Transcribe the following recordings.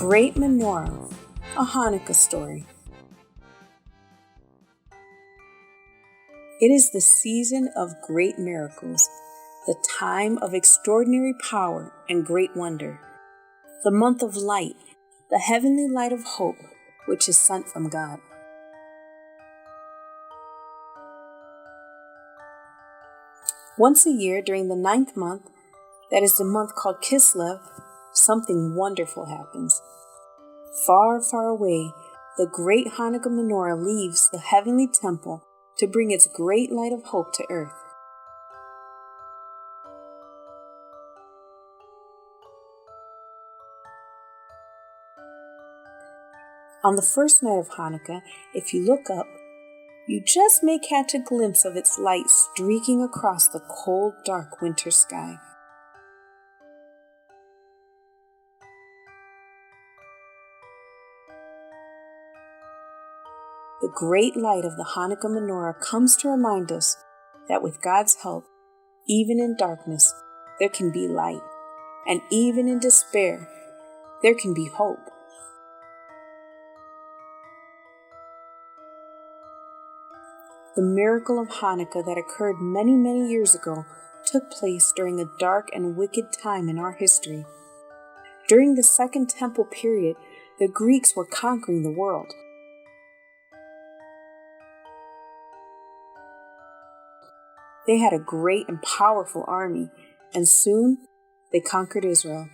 Great Menorah, a Hanukkah Story. It is the season of great miracles, the time of extraordinary power and great wonder, the month of light, the heavenly light of hope, which is sent from God. Once a year during the 9th month, that is the month called Kislev, something wonderful happens. Far, far away, the great Hanukkah menorah leaves the heavenly temple to bring its great light of hope to earth. On the first night of Hanukkah, if you look up, you just may catch a glimpse of its light streaking across the cold, dark winter sky. The great light of the Hanukkah menorah comes to remind us that with God's help, even in darkness, there can be light, and even in despair, there can be hope. The miracle of Hanukkah that occurred many, many years ago took place during a dark and wicked time in our history. During the Second Temple period, the Greeks were conquering the world. They had a great and powerful army, and soon they conquered Israel.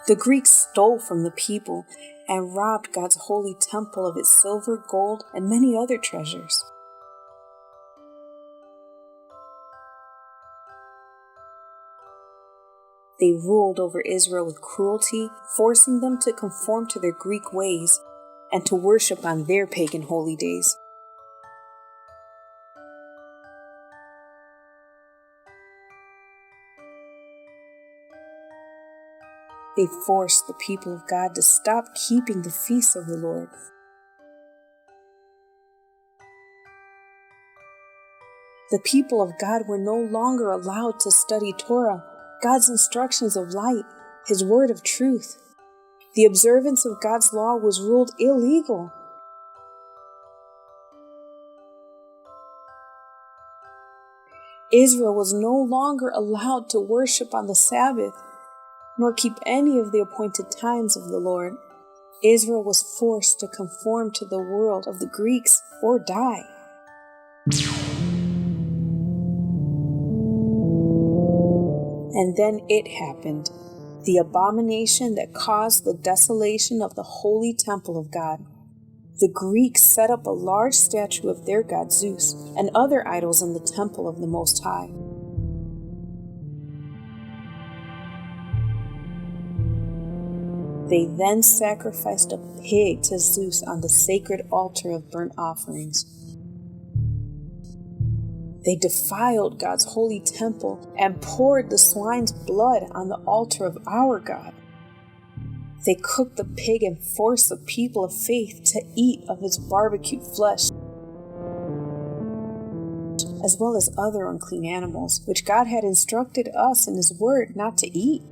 The Greeks stole from the people and robbed God's holy temple of its silver, gold, and many other treasures. They ruled over Israel with cruelty, forcing them to conform to their Greek ways and to worship on their pagan holy days. They forced the people of God to stop keeping the feasts of the Lord. The people of God were no longer allowed to study Torah, God's instructions of light, His word of truth. The observance of God's law was ruled illegal. Israel was no longer allowed to worship on the Sabbath, nor keep any of the appointed times of the Lord. Israel was forced to conform to the world of the Greeks or die. And then it happened, the abomination that caused the desolation of the holy temple of God. The Greeks set up a large statue of their god Zeus and other idols in the temple of the Most High. They then sacrificed a pig to Zeus on the sacred altar of burnt offerings. They defiled God's holy temple and poured the swine's blood on the altar of our God. They cooked the pig and forced the people of faith to eat of its barbecued flesh, as well as other unclean animals, which God had instructed us in His word not to eat.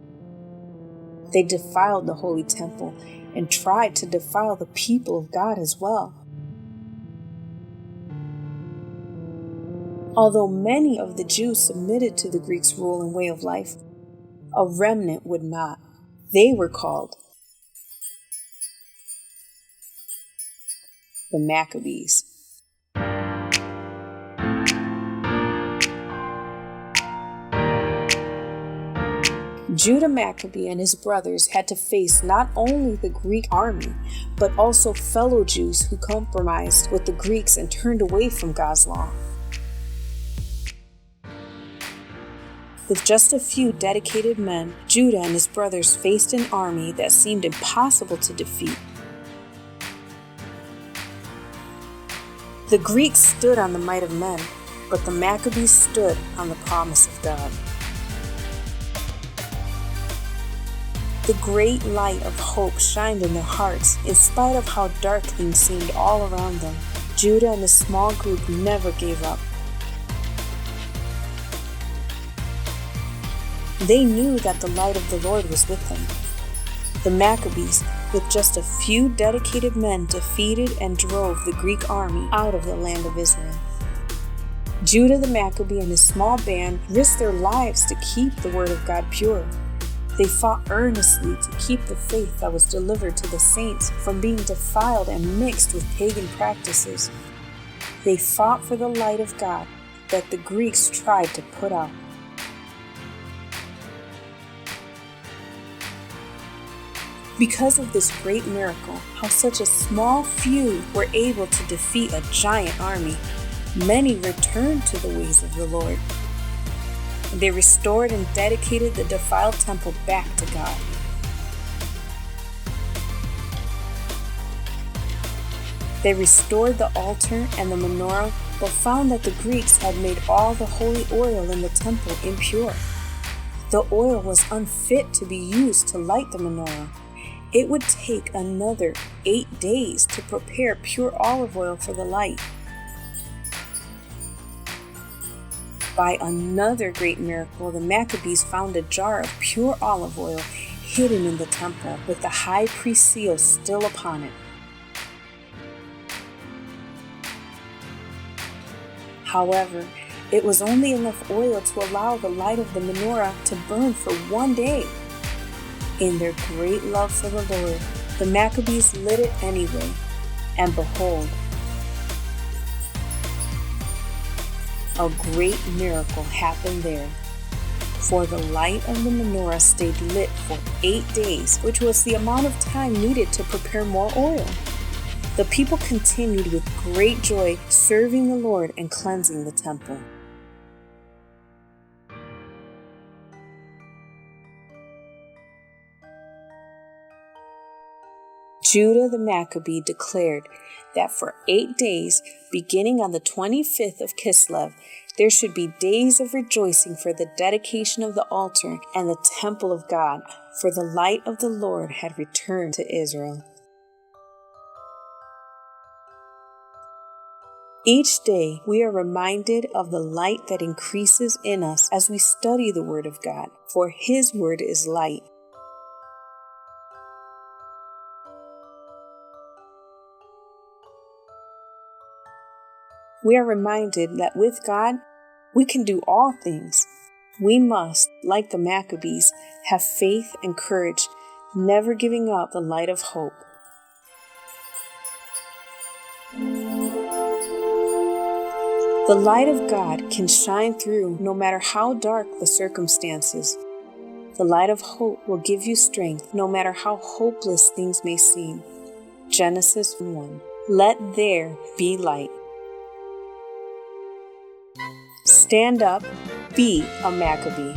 They defiled the holy temple and tried to defile the people of God as well. Although many of the Jews submitted to the Greeks' rule and way of life, a remnant would not. They were called the Maccabees. Judah Maccabee and his brothers had to face not only the Greek army, but also fellow Jews who compromised with the Greeks and turned away from God's law. With just a few dedicated men, Judah and his brothers faced an army that seemed impossible to defeat. The Greeks stood on the might of men, but the Maccabees stood on the promise of God. The great light of hope shined in their hearts, in spite of how dark things seemed all around them. Judah and his small group never gave up. They knew that the light of the Lord was with them. The Maccabees, with just a few dedicated men, defeated and drove the Greek army out of the land of Israel. Judah the Maccabee and his small band risked their lives to keep the word of God pure. They fought earnestly to keep the faith that was delivered to the saints from being defiled and mixed with pagan practices. They fought for the light of God that the Greeks tried to put out. Because of this great miracle, how such a small few were able to defeat a giant army, many returned to the ways of the Lord. They restored and dedicated the defiled temple back to God. They restored the altar and the menorah, but found that the Greeks had made all the holy oil in the temple impure. The oil was unfit to be used to light the menorah. It would take another 8 days to prepare pure olive oil for the light. By another great miracle, the Maccabees found a jar of pure olive oil hidden in the temple, with the high priest's seal still upon it. However, it was only enough oil to allow the light of the menorah to burn for 1 day. In their great love for the Lord, the Maccabees lit it anyway, and behold, a great miracle happened there. For the light of the menorah stayed lit for 8 days, which was the amount of time needed to prepare more oil. The people continued with great joy, serving the Lord and cleansing the temple. Judah the Maccabee declared that for 8 days, beginning on the 25th of Kislev, there should be days of rejoicing for the dedication of the altar and the temple of God, for the light of the Lord had returned to Israel. Each day, we are reminded of the light that increases in us as we study the Word of God, for His Word is light. We are reminded that with God, we can do all things. We must, like the Maccabees, have faith and courage, never giving up the light of hope. The light of God can shine through no matter how dark the circumstances. The light of hope will give you strength no matter how hopeless things may seem. Genesis 1. Let there be light. Stand up, be a Maccabee.